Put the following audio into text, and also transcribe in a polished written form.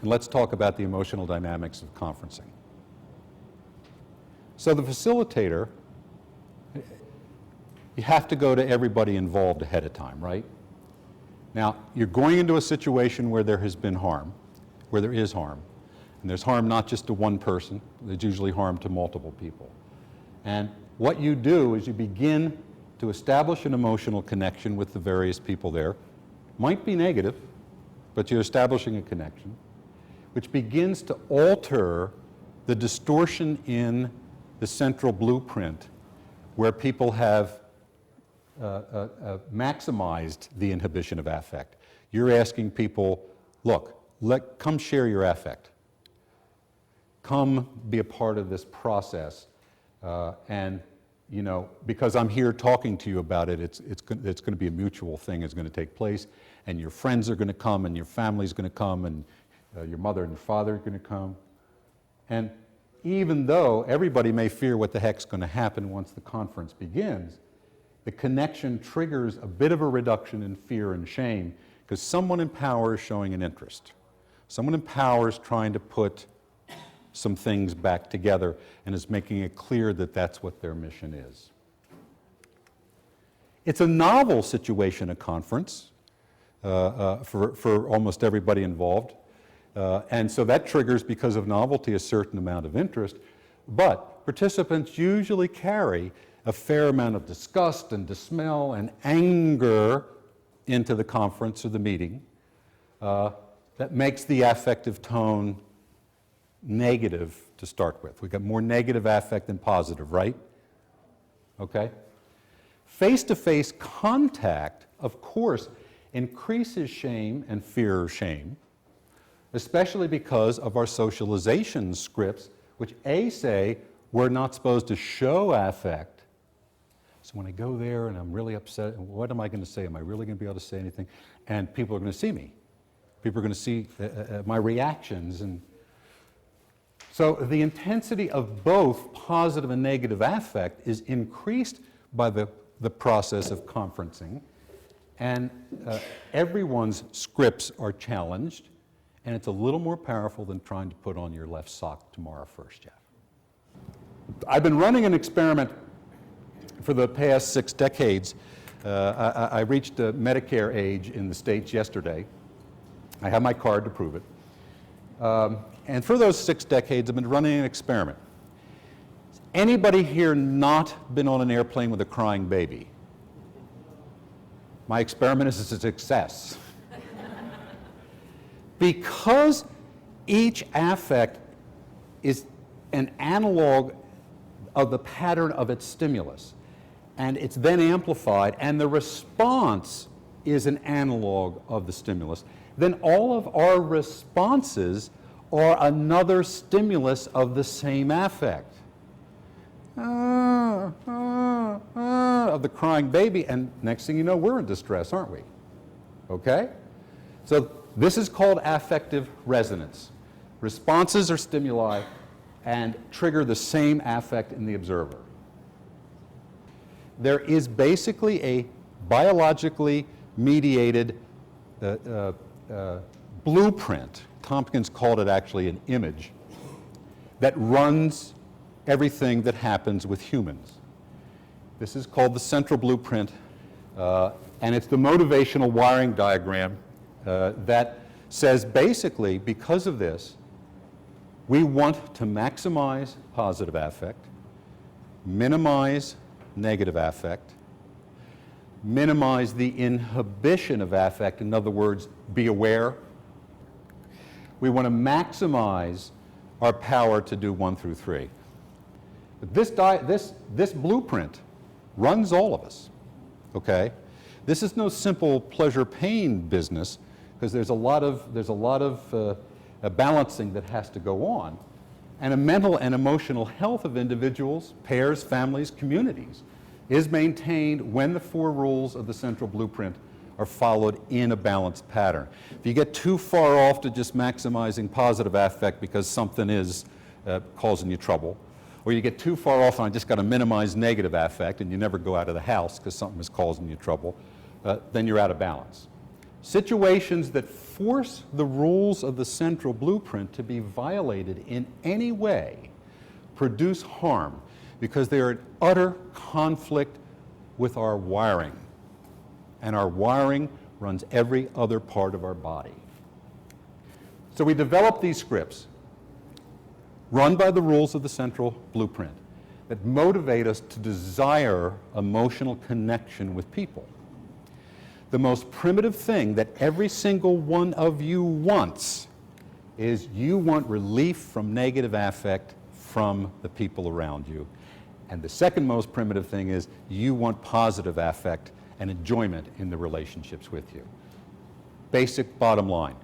and let's talk about the emotional dynamics of conferencing. So the facilitator, you have to go to everybody involved ahead of time, right? Now, you're going into a situation where there has been harm, where there is harm. And there's harm not just to one person, there's usually harm to multiple people. And what you do is you begin to establish an emotional connection with the various people there. Might be negative, but you're establishing a connection, which begins to alter the distortion in the central blueprint where people have maximized the inhibition of affect. You're asking people, look, come share your affect. Come be a part of this process. And, you know, because I'm here talking to you about it, it's going to be a mutual thing that's going to take place. And your friends are going to come, and your family's going to come, and your mother and your father are going to come. And even though everybody may fear what the heck's going to happen once the conference begins, the connection triggers a bit of a reduction in fear and shame because someone in power is showing an interest. Someone in power is trying to put some things back together and is making it clear that that's what their mission is. It's a novel situation, a conference, for almost everybody involved. And so that triggers, because of novelty, a certain amount of interest. But participants usually carry a fair amount of disgust and dismay and anger into the conference or the meeting that makes the affective tone negative to start with. We've got more negative affect than positive, right? Okay? Face-to-face contact, of course, increases shame and fear of shame, especially because of our socialization scripts, which say we're not supposed to show affect. So when I go there and I'm really upset, what am I going to say? Am I really going to be able to say anything? And people are going to see me. People are going to see my reactions. And so the intensity of both positive and negative affect is increased by the process of conferencing. And everyone's scripts are challenged. And it's a little more powerful than trying to put on your left sock tomorrow first, Jeff. I've been running an experiment for the past 6 decades. I reached Medicare age in the States yesterday. I have my card to prove it. And for those 6 decades, I've been running an experiment. Anybody here not been on an airplane with a crying baby? My experiment is a success. Because each affect is an analog of the pattern of its stimulus, and it's then amplified, and the response is an analog of the stimulus, then all of our responses are another stimulus of the same affect. Of the crying baby, and next thing you know, we're in distress, aren't we? Okay? So this is called affective resonance. Responses are stimuli and trigger the same affect in the observer. There is basically a biologically mediated blueprint, Tompkins called it actually an image, that runs everything that happens with humans. This is called the central blueprint, and it's the motivational wiring diagram that says basically, because of this, we want to maximize positive affect, minimize negative affect, minimize the inhibition of affect, in other words, be aware. We want to maximize our power to do 1 through 3. But this blueprint runs all of us, okay? This is no simple pleasure-pain business, because there's a lot of balancing that has to go on. And a mental and emotional health of individuals, pairs, families, communities is maintained when the 4 rules of the central blueprint are followed in a balanced pattern. If you get too far off to just maximizing positive affect because something is causing you trouble, or you get too far off and I just got to minimize negative affect and you never go out of the house because something is causing you trouble, then you're out of balance. Situations that force the rules of the central blueprint to be violated in any way produce harm because they are in utter conflict with our wiring. And our wiring runs every other part of our body. So we develop these scripts run by the rules of the central blueprint that motivate us to desire emotional connection with people. The most primitive thing that every single one of you wants is you want relief from negative affect from the people around you. And the second most primitive thing is you want positive affect and enjoyment in the relationships with you. Basic bottom line.